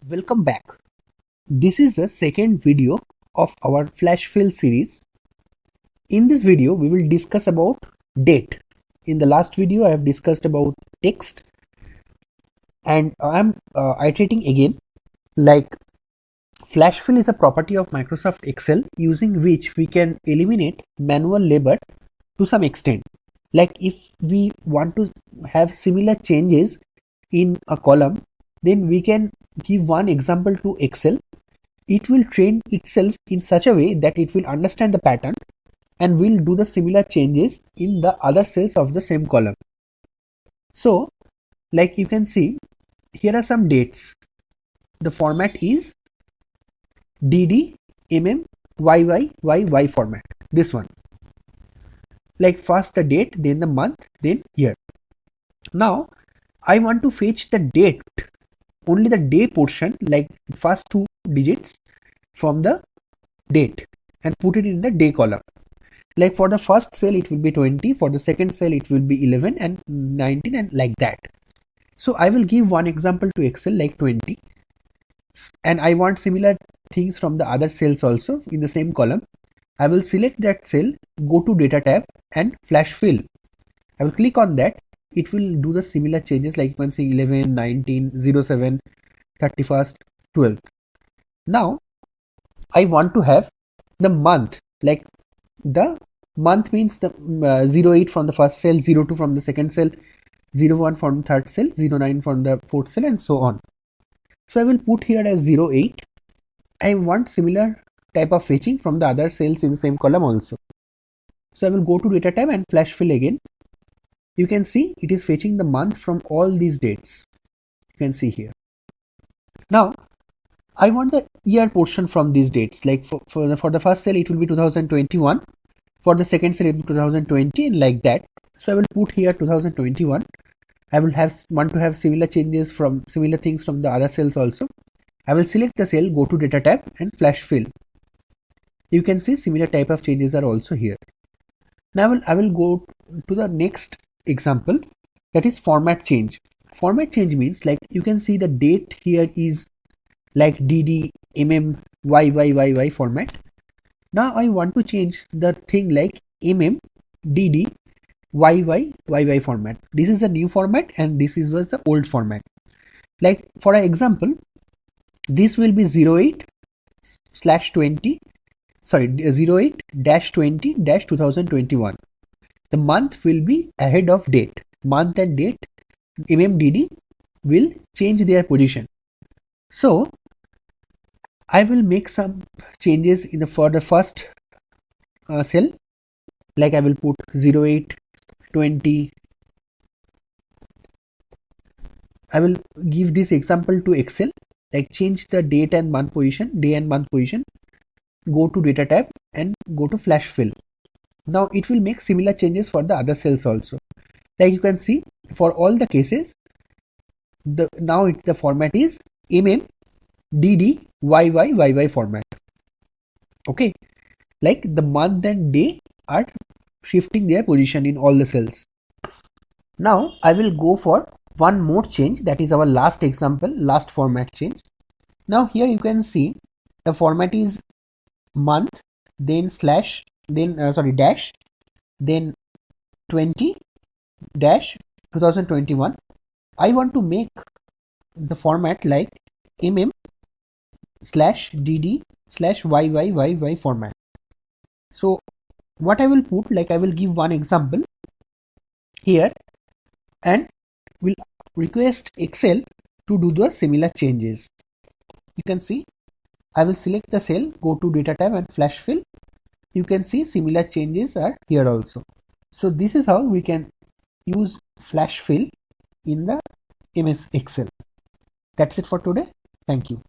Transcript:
Welcome back. This is the second video of our flash fill series. In this video, we will discuss about date. In the last video, I have discussed about text and I am iterating again. Like flash fill is a property of Microsoft Excel using which we can eliminate manual labor to some extent. Like if we want to have similar changes in a column, then we can give one example to Excel. It will train itself in such a way that it will understand the pattern and will do the similar changes in the other cells of the same column. So, like you can see, here are some dates. The format is DD, MM, YY, YY format. This one. Like first the date, then the month, then year. Now, I want to fetch the date, only the day portion, like first two digits from the date and put it in the day column. Like for the first cell it will be 20, for the second cell it will be 11 and 19 and like that. So I will give one example to Excel like 20 and I want similar things from the other cells also in the same column. I will select that cell, go to data tab and flash fill. I will click on that. It will do the similar changes like you can see 11, 19, 07, 31st, 12. Now I want to have the month, like the month means the 08 from the first cell, 02 from the second cell, 01 from third cell, 09 from the fourth cell and so on. So I will put here as 08. I want similar type of fetching from the other cells in the same column also. So I will go to data tab and flash fill again. You can see it is fetching the month from all these dates. You can see here. Now I want the year portion from these dates. Like for the first cell it will be 2021. For the second cell it will be 2020 and like that. So I will put here 2021. I will want to have similar changes from similar things from the other cells also. I will select the cell, go to data tab and flash fill. You can see similar type of changes are also here. Now I will go to the next example, that is format change. Format change means like you can see the date here is like DD, MM, YY, YY format. Now I want to change the thing like MM, DD, YY, YY format. This is a new format and this was the old format. Like for an example, this will be 08/20, sorry 08-20-2021. The month will be ahead of date. Month and date, MMDD will change their position. So I will make some changes in for the first cell. Like I will put 08/20. I will give this example to Excel. Like change the date and month position, day and month position. Go to data tab and go to flash fill. Now it will make similar changes for the other cells also. Like you can see for all the cases, the format is MM, DD, YY, YY format. Okay, like the month and day are shifting their position in all the cells. Now I will go for one more change, that is our last example, last format change. Now here you can see the format is month, then slash, then dash, then 20-2021. I want to make the format like MM/DD/YYYY format. So what I will put, like I will give one example here and will request Excel to do the similar changes. You can see I will select the cell, go to data tab and flash fill. You can see similar changes are here also. So this is how we can use flash fill in the MS Excel. That's it for today. Thank you.